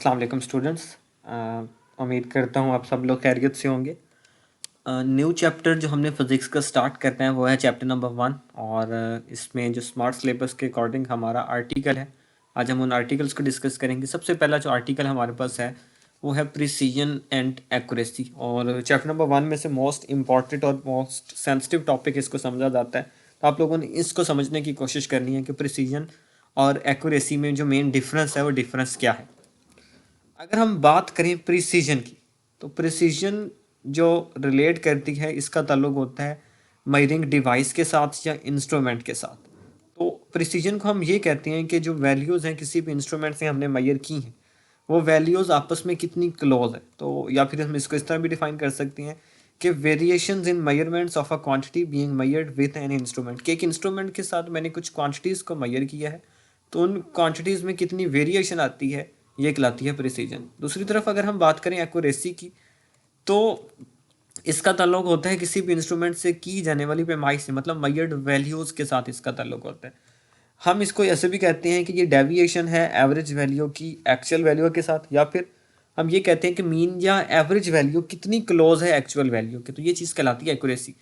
अस्सलाम वालेकुम स्टूडेंट्स। उम्मीद करता हूँ आप सब लोग खैरियत से होंगे। न्यू चैप्टर जो हमने फिज़िक्स का स्टार्ट करना है वो है चैप्टर नंबर 1 और इसमें जो स्मार्ट सिलेबस के अकॉर्डिंग हमारा आर्टिकल है। आज हम उन आर्टिकल्स को डिस्कस करेंगे। सबसे पहला जो आर्टिकल हमारे पास है वो है प्रिसीजन एंड एक्यूरेसी, और चैप्टर नंबर 1 में से मोस्ट इम्पॉर्टेंट और मोस्ट सेंसिटिव टॉपिक इसको समझा जाता है। तो आप लोगों ने इसको समझने की कोशिश करनी है कि प्रिसीजन और एक्यूरेसी में जो मेन डिफरेंस है वो डिफरेंस क्या है। अगर हम बात करें प्रिसीजन की, तो प्रिसीजन जो रिलेट करती है इसका ताल्लुक होता है मेजरिंग डिवाइस के साथ या इंस्ट्रूमेंट के साथ। तो प्रिसीजन को हम ये कहते हैं कि जो वैल्यूज़ हैं किसी भी इंस्ट्रूमेंट से हमने मेजर की हैं वो वैल्यूज़ आपस में कितनी क्लोज है। तो या फिर हम इसको इस तरह भी डिफाइन कर सकते हैं कि variations in measurements of a quantity being measured with an instrument, कि एक इंस्ट्रूमेंट के साथ मैंने कुछ क्वांटिटीज़ को मेजर किया है तो उन क्वांटिटीज़ में कितनी वेरिएशन आती है ये कहलाती है प्रिसीजन। दूसरी तरफ अगर हम बात करें एक्यूरेसी की, तो इसका ताल्लुक होता है किसी भी इंस्ट्रूमेंट से की जाने वाली पैमाइश से, मतलब मेजर्ड वैल्यूज़ के साथ इसका ताल्लुक होता है। हम इसको ऐसे भी कहते हैं कि ये डेविएशन है एवरेज वैल्यू की एक्चुअल वैल्यू के साथ, या फिर हम ये कहते हैं कि मीन या एवरेज वैल्यू कितनी क्लोज है एक्चुअल वैल्यू के, तो ये चीज़ कहलाती है एक्यूरेसी।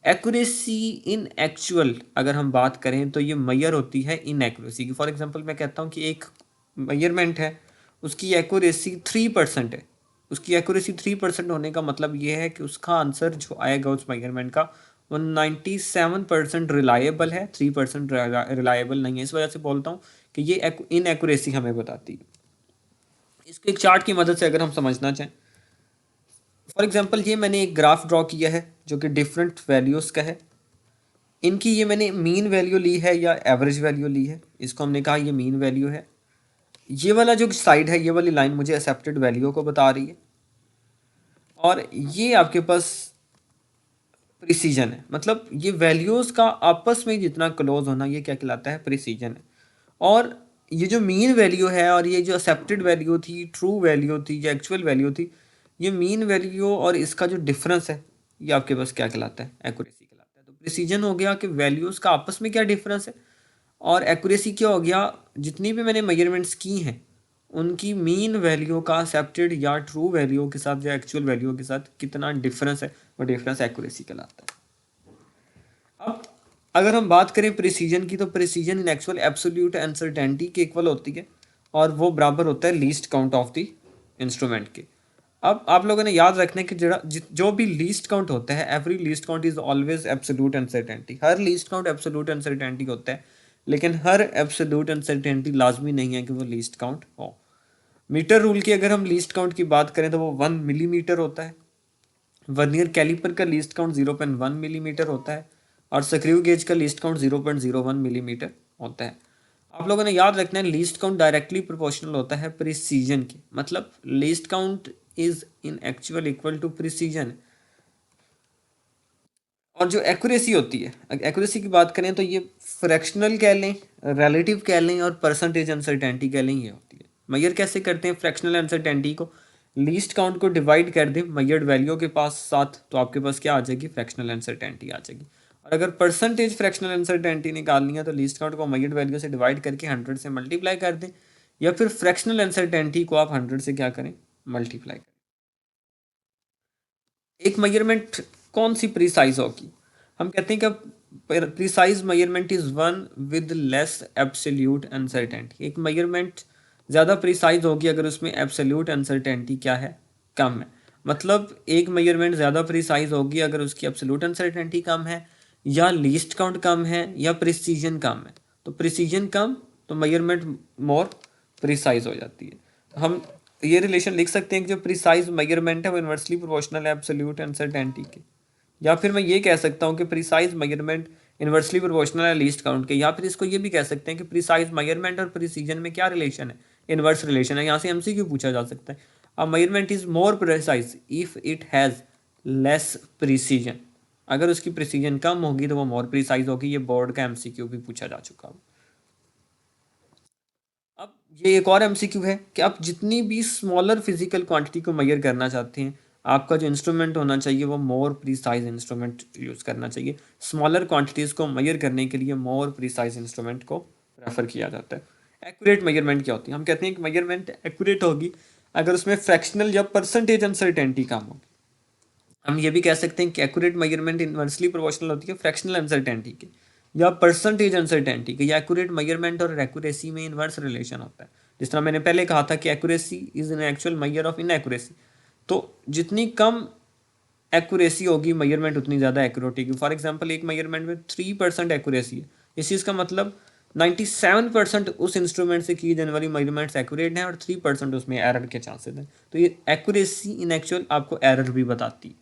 एक्यूरेसी इन एक्चुअल अगर हम बात करें तो ये मैयर होती है इन एक्यूरेसी की। फॉर एग्जांपल मैं कहता हूँ कि एक मेजरमेंट है, उसकी एक्यूरेसी 3% है। उसकी एक्यूरेसी 3% होने का मतलब ये है कि उसका आंसर जो आएगा उस मेजरमेंट का वो 97% रिलायबल है, 3% रिलायबल नहीं है। इस वजह से बोलता हूँ कि ये इन एक्यूरेसी हमें बताती है। इसको एक चार्ट की मदद से अगर हम समझना चाहें, फॉर एग्जांपल ये मैंने एक ग्राफ ड्रॉ किया है जो कि डिफरेंट वैल्यूज़ का है। इनकी ये मैंने मीन वैल्यू ली है या एवरेज वैल्यू ली है, इसको हमने कहा ये मीन वैल्यू है। ये वाला जो साइड है, ये वाली लाइन मुझे एक्सेप्टेड वैल्यू को बता रही है, और ये आपके पास प्रिसीजन है। मतलब ये वैल्यूज़ का आपस में जितना क्लोज होना ये क्या कहलाता है, प्रिसीजन है। और ये जो मीन वैल्यू है और ये जो एक्सेप्टेड वैल्यू थी, ट्रू वैल्यू थी या एक्चुअल वैल्यू थी, ये मीन वैल्यू और इसका जो डिफरेंस है ये आपके पास क्या कहलाता है, एक्यूरेसी कहलाता है। तो प्रिसीजन हो गया कि वैल्यूज़ का आपस में क्या डिफरेंस है, और एक्यूरेसी क्या हो गया, जितनी भी मैंने मेजरमेंट्स की हैं उनकी मीन वैल्यू का एक्सेप्टेड या ट्रू वैल्यू के साथ या एक्चुअल वैल्यू के साथ कितना डिफरेंस है, वो डिफरेंस एक्यूरेसी कहलाता है। अब अगर हम बात करें प्रिसीजन की, तो प्रिसीजन इन एक्चुअल एब्सोल्यूट अनसर्टेनिटी के इक्वल होती है, और वो बराबर होता है least count of the instrument के। अब आप लोगों ने याद रखना है कि जो भी लीस्ट काउंट होता है, every least count is always absolute uncertainty. Her least count absolute uncertainty होता है, लेकिन हर एब्सोल्यूट अनसर्टेनिटी लाजमी नहीं है कि वो लीस्ट काउंट हो। मीटर रूल की अगर हम लीस्ट काउंट की बात करें तो वो 1 मिलीमीटर होता है। वर्नियर कैलिपर का लीस्ट काउंट 0.1 मिलीमीटर होता है, और स्क्रू गेज का लीस्ट काउंट 0.01 मिलीमीटर होता है। आप लोगों ने याद रखना है लीस्ट काउंट डायरेक्टली प्रोपोर्शनल होता है प्रिसीजन के, मतलब least count is in actual equal to precision. और जो एक्यूरेसी होती है, एक्यूरेसी की बात करें तो ये फ्रैक्शनल कह लें, रिलेटिव कह लें, और परसेंटेज अनसर्टेनिटी कह लें, ये होती है। मेजर कैसे करते हैं फ्रैक्शनल अनसर्टेनिटी को, लीस्ट काउंट को डिवाइड कर दें मेजर्ड वैल्यू के पास साथ, तो आपके पास क्या आ जाएगी, फ्रैक्शनल अनसर्टेनिटी आ जाएगी। और अगर परसेंटेज फ्रैक्शनल अनसर्टेनिटी निकालनी है तो लीस्ट काउंट को मेजर्ड वैल्यू से डिवाइड करके 100 से मल्टीप्लाई कर दें, या फिर फ्रैक्शनल अनसर्टेनिटी को आप 100 से क्या करें, मल्टीप्लाई करें। एक मेजरमेंट कौन सी प्रिसाइज होगी, हम कहते हैं कि precise measurement is one with less absolute uncertainty. एक मेजरमेंट ज़्यादा प्रिसाइज होगी अगर उसमें एब्सोल्यूट अनसर्टेनिटी क्या है, कम है। मतलब एक मेजरमेंट ज़्यादा प्रिसाइज होगी अगर उसकी एब्सोल्यूट अनसर्टेनिटी कम है, या लीस्ट काउंट कम है, या प्रिसीजन कम है। तो प्रिसीजन कम तो मेजरमेंट मोर प्रिसाइज हो जाती है। हम ये रिलेशन लिख सकते हैं कि जो प्रिसाइज मेजरमेंट है वो इन्वर्सली प्रोपोर्शनल है एब्सोल्यूट अनसर्टेनिटी के, या फिर मैं ये कह सकता हूँ कि प्रिसाइज मेजरमेंट इन्वर्सली प्रोपोर्शनल है लीस्ट काउंट के, या फिर इसको ये भी कह सकते हैं कि प्रिसाइज मेजरमेंट और प्रिसीजन में क्या रिलेशन है, इन्वर्स रिलेशन है। यहाँ से एमसीक्यू पूछा जा सकता है, अ measurement is more precise if it has less precision. अगर उसकी प्रिसीजन कम होगी तो वो मोर प्रिसाइज होगी। ये बोर्ड का एमसीक्यू भी पूछा जा चुका है। अब ये एक और एमसीक्यू है कि आप जितनी भी स्मॉलर फिजिकल क्वांटिटी को मेजर करना चाहते हैं, आपका जो इंस्ट्रूमेंट होना चाहिए वो मोर प्रिसाइज इंस्ट्रूमेंट यूज़ करना चाहिए। स्मॉलर क्वांटिटीज़ को मेजर करने के लिए मोर प्रिसाइज इंस्ट्रूमेंट को प्रेफर किया जाता है। एक्यूरेट मेजरमेंट क्या होती है? हम कहते हैं कि मेजरमेंट एक्यूरेट होगी अगर उसमें फ्रैक्शनल या परसेंटेज अनसर्टेनिटी कम होगी। हम ये भी कह सकते हैं कि एक्यूरेट मेजरमेंट इन्वर्सली प्रोपोर्शनल होती है फ्रैक्शनल अनसर्टेनिटी के या परसेंटेज अनसर्टेनिटी के। या एक्यूरेट मेजरमेंट और एक्यूरेसी में इन्वर्स रिलेशन होता है। जिस तरह मैंने पहले कहा था कि accuracy is an actual measure of inaccuracy. तो जितनी कम एक्यूरेसी होगी मेजरमेंट उतनी ज़्यादा एक्यूरेट होगी। फॉर एग्जांपल एक मेजरमेंट में 3% एक्यूरेसी है, इस चीज़ का मतलब 97% उस इंस्ट्रूमेंट से की जाने वाली मेजरमेंट्स एक्यूरेट हैं और 3% उसमें एरर के चांसेस हैं। तो ये एक्यूरेसी इन एक्चुअल आपको एरर भी बताती है।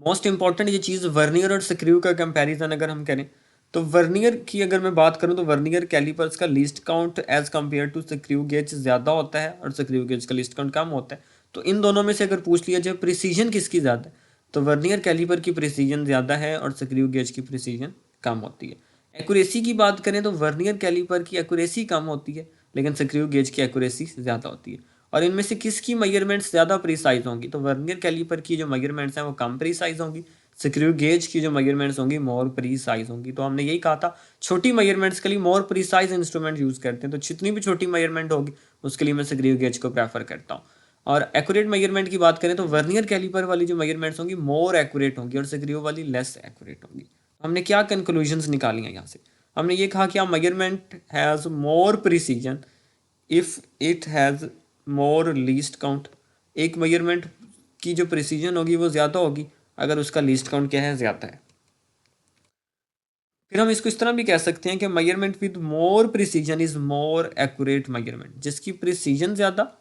मोस्ट इंपॉर्टेंट ये चीज़ वर्नियर और स्क्रू का कंपैरिजन अगर हम करें तो वर्नियर की अगर मैं बात करूं तो वर्नियर कैलिपर्स का least count as compare to screw gauge ज़्यादा होता है और स्क्रू गेज का लीस्ट काउंट कम होता है। तो इन दोनों में से अगर पूछ लिया जाए प्रिसीजन किसकी ज़्यादा है तो वर्नियर कैलिपर की प्रिसीजन ज़्यादा है और स्क्रू गेज की प्रिसीजन कम होती है। एक्यूरेसी की बात करें तो वर्नियर कैलिपर की एक्यूरेसी कम होती है लेकिन स्क्रू गेज की एक्यूरेसी ज़्यादा होती है। और इनमें से किसकी मेजरमेंट्स ज़्यादा प्रीसाइज होंगी तो वर्नियर कैलिपर की जो मेजरमेंट्स हैं वो कम प्रीसाइज होंगी, स्क्रू गेज की जो मेजरमेंट्स होंगी मोर प्रीसाइज होंगी। तो हमने यही कहा था छोटी मेजरमेंट्स के लिए मोर प्रीसाइज इंस्ट्रूमेंट यूज़ करते हैं। तो जितनी भी छोटी मेजरमेंट होगी उसके लिए मैं स्क्रू गेज को प्रेफर करता हूँ। और एक्यूरेट मेजरमेंट की बात करें तो वर्नियर कैलिपर वाली जो मेजरमेंट्स होंगी मोर एक्यूरेट होंगी और स्क्रू वाली लेस एक्यूरेट होंगी। हमने क्या कंक्लूजन्स निकाली हैं यहाँ से? हमने ये कहा कि a measurement has more precision if it has more least count. एक मेजरमेंट की जो प्रिसीजन होगी वो ज़्यादा होगी अगर उसका लीस्ट काउंट क्या है, ज़्यादा है। फिर हम इसको इस तरह भी कह सकते हैं कि measurement with more precision is more accurate measurement. जिसकी प्रिसीजन ज़्यादा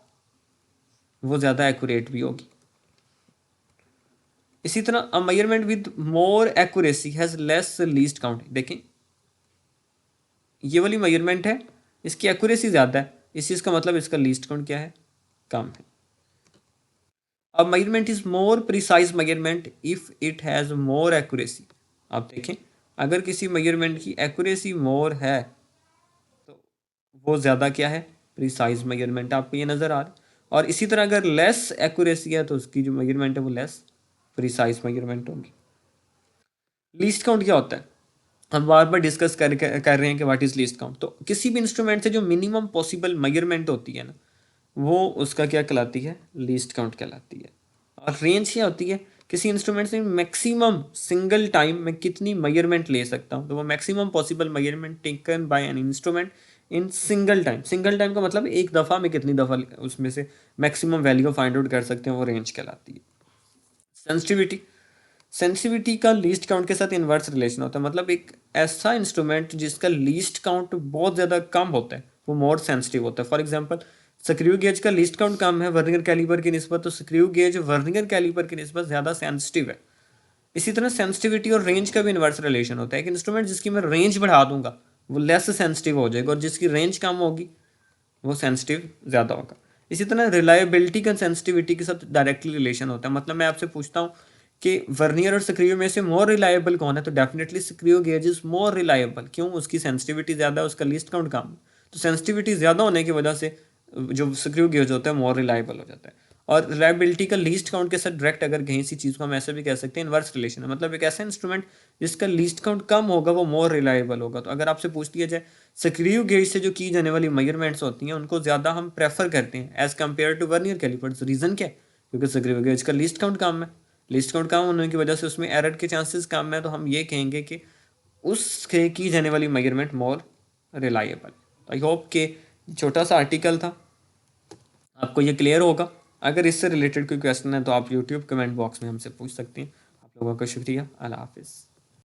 वो ज़्यादा एक्यूरेट भी होगी। इसी तरह अ measurement with more accuracy has less least count. देखें ये वाली मेजरमेंट है, इसकी एक्यूरेसी ज़्यादा है, इस चीज़ का मतलब इसका लीस्ट काउंट क्या है, कम है। अब measurement is more precise measurement if it has more accuracy. आप देखें अगर किसी मेजरमेंट की एक्यूरेसी मोर है तो वो ज़्यादा क्या है, प्रिसाइज मेजरमेंट। आपको ये नज़र आ रहा है। और इसी तरह अगर लेस एक्यूरेसी है तो उसकी जो मेजरमेंट है वो लेस प्रिसाइज मेजरमेंट होगी। लीस्ट काउंट क्या होता है? हम बार बार डिस्कस कर रहे हैं कि व्हाट इज़ लीस्ट काउंट। तो किसी भी इंस्ट्रूमेंट से जो मिनिमम पॉसिबल मेजरमेंट होती है ना वो उसका क्या कहलाती है, लीस्ट काउंट कहलाती है। और रेंज क्या होती है, किसी इंस्ट्रूमेंट से मैक्सिमम सिंगल टाइम में कितनी मेजरमेंट ले सकता हूँ तो वो maximum possible measurement taken by an instrument in single time. Single time का मतलब एक दफ़ा में कितनी दफ़ा उसमें से मैक्सिमम वैल्यू फाइंड आउट कर सकते हैं, वो रेंज कहलाती है। सेंसिटिविटी, सेंसिटिविटी का लीस्ट काउंट के साथ इन्वर्स रिलेशन होता है। मतलब एक ऐसा इंस्ट्रूमेंट जिसका लीस्ट काउंट बहुत ज़्यादा कम होता है वो मोर सेंसिटिव होता है। फॉर एग्जांपल स्क्रू गेज का लीस्ट काउंट कम है वर्नियर कैलिपर की निस्बत, तो स्क्रू गेज वर्नियर कैलिपर की निस्बत ज़्यादा सेंसिटिव है। इसी तरह सेंसिटिविटी और रेंज का भी इन्वर्स रिलेशन होता है। एक इंस्ट्रूमेंट जिसकी मैं रेंज बढ़ा दूंगा वो लेस सेंसिटिव हो जाएगा और जिसकी रेंज कम होगी वो सेंसिटिव ज़्यादा होगा। इसी तरह रिलायबिलिटी का सेंसिटिविटी के साथ डायरेक्टली रिलेशन होता है। मतलब मैं आपसे पूछता हूँ कि वर्नियर और स्क्रू में से मोर रिलायबल कौन है तो definitely screw gauge is more reliable. क्यों? उसकी सेंसिटिविटी ज़्यादा है, उसका लीस्ट काउंट कम है। तो सेंसिटिविटी ज़्यादा होने की वजह से जो स्क्रू गेज होता है मोर रिलायबल हो जाता है। और रिलायबिलिटी का लीस्ट काउंट के साथ डायरेक्ट अगर कहीं सी चीज़ को हम ऐसे भी कह सकते हैं इन्वर्स रिलेशन है। मतलब एक ऐसा इंस्ट्रूमेंट जिसका लीस्ट काउंट कम होगा वो मोर रिलायबल होगा। तो अगर आपसे पूछ लिया जाए स्क्रू गेज से जो की जाने वाली मेजरमेंट्स होती हैं उनको ज़्यादा हम प्रेफर करते हैं as compare to vernier callipers. Reason क्या है? क्योंकि स्क्रू गेज का लीस्ट काउंट कम है। लीस्ट काउंट कम होने की वजह से उसमें एरर के चांसेस कम है। तो हम ये कहेंगे कि उससे की जाने वाली measurement more reliable. I hope कि छोटा सा आर्टिकल था आपको ये क्लियर होगा। अगर इससे रिलेटेड कोई क्वेश्चन है तो आप यूट्यूब कमेंट बॉक्स में हमसे पूछ सकते हैं। आप लोगों का शुक्रिया। अल्लाह हाफिज़।